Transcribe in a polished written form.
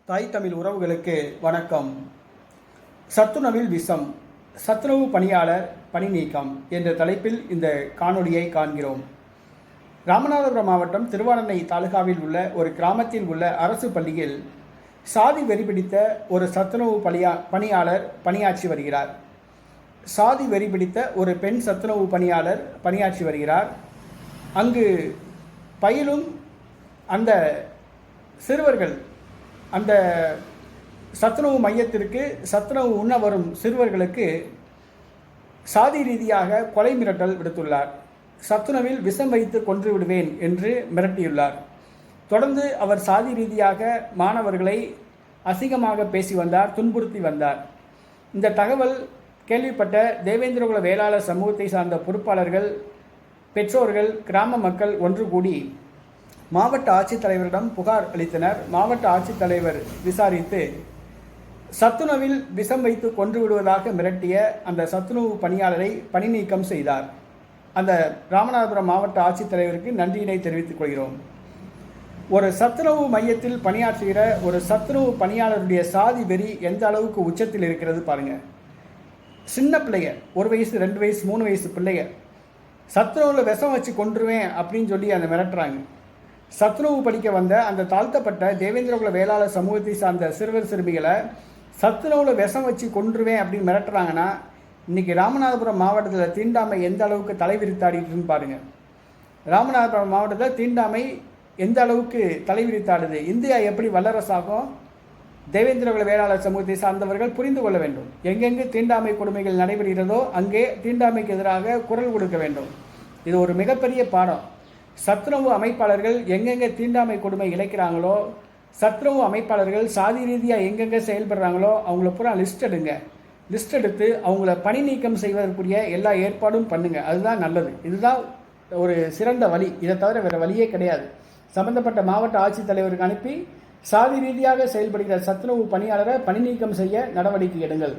தாய் தமிழ் உறவுகளுக்கு வணக்கம். சத்துணவில் விஷம், சத்துணவு பணியாளர் பணி நீக்கம் என்ற தலைப்பில் இந்த காணொளியை காண்கிறோம். ராமநாதபுரம் மாவட்டம் திருவானனை தாலுகாவில் உள்ள ஒரு கிராமத்தில் உள்ள அரசு பள்ளியில் சாதி வெறி பிடித்த ஒரு சத்துணவு பணியாளர் பணியாற்றி வருகிறார். சாதி வெறி பிடித்த ஒரு பெண் சத்துணவு பணியாளர் பணியாற்றி வருகிறார். அங்கு பயிலும் அந்த சிறுவர்கள், அந்த சத்துணவு மையத்திற்கு சத்துணவு உண்ண வரும் சிறுவர்களுக்கு சாதி ரீதியாக கொலை மிரட்டல் விடுத்துள்ளார். சத்துணவில் விஷம் வைத்து கொன்று விடுவேன் என்று மிரட்டியுள்ளார். தொடர்ந்து அவர் சாதி ரீதியாக மாணவர்களை அசிங்கமாக பேசி வந்தார், துன்புறுத்தி வந்தார். இந்த தகவல் கேள்விப்பட்ட தேவேந்திரகுல வேளாளர் சமூகத்தை சார்ந்த பொறுப்பாளர்கள், பெற்றோர்கள், கிராம மக்கள் ஒன்று கூடி மாவட்ட ஆட்சித்தலைவரிடம் புகார் அளித்தனர். மாவட்ட ஆட்சித்தலைவர் விசாரித்து சத்துணவில் விஷம் வைத்து கொன்று விடுவதாக மிரட்டிய அந்த சத்துணவு பணியாளரை பணி நீக்கம் செய்தார். அந்த ராமநாதபுரம் மாவட்ட ஆட்சித்தலைவருக்கு நன்றியினை தெரிவித்துக் கொள்கிறோம். ஒரு சத்துணவு மையத்தில் பணியாற்றுகிற ஒரு சத்துணவு பணியாளருடைய சாதி வெறி எந்த அளவுக்கு உச்சத்தில் இருக்கிறது பாருங்க. சின்ன பிள்ளைங்க, 1 வயசு 2 வயசு 3 வயசு பிள்ளைங்க சத்துணவில் விஷம் வச்சு கொன்றுவேன் அப்படின்னு சொல்லி அந்த மிரட்டுறாங்க. சத்துணவு படிக்க வந்த அந்த தாழ்த்தப்பட்ட தேவேந்திரகுல வேளாளர் சமூகத்தை சார்ந்த சிறுவர் சிறுமிகளை சத்துணவில் விஷம் வச்சு கொன்றுவேன் அப்படின்னு மிரட்டுறாங்கன்னா இன்றைக்கி ராமநாதபுரம் மாவட்டத்தில் தீண்டாமை எந்த அளவுக்கு தலைவிரித்தாடிட்டுன்னு பாருங்கள். ராமநாதபுரம் மாவட்டத்தில் தீண்டாமை எந்த அளவுக்கு தலைவிரித்தாடுது. இந்தியா எப்படி வல்லரசாகும்? தேவேந்திரகுல வேளாளர் சமூகத்தை சார்ந்தவர்கள் புரிந்து கொள்ள வேண்டும். எங்கெங்கு தீண்டாமை கொடுமைகள் நடைபெறுகிறதோ அங்கே தீண்டாமைக்கு எதிராக குரல் கொடுக்க வேண்டும். இது ஒரு மிகப்பெரிய பாடம். சத்துணவு அமைப்பாளர்கள் எங்கெங்கே தீண்டாமை கொடுமை இழைக்கிறாங்களோ, சத்துணவு அமைப்பாளர்கள் சாதி ரீதியாக எங்கெங்கே செயல்படுறாங்களோ அவங்கள பூரா லிஸ்ட் எடுங்க. லிஸ்ட் எடுத்து அவங்கள பணி நீக்கம் செய்வதற்குரிய எல்லா ஏற்பாடும் பண்ணுங்கள். அதுதான் நல்லது. இதுதான் ஒரு சிறந்த வழி. இதை தவிர வேறு வழியே கிடையாது. சம்பந்தப்பட்ட மாவட்ட ஆட்சித்தலைவருக்கு அனுப்பி சாதி ரீதியாக செயல்படுகிற சத்துணவு பணியாளரை பணி நீக்கம் செய்ய நடவடிக்கை எடுங்கள்.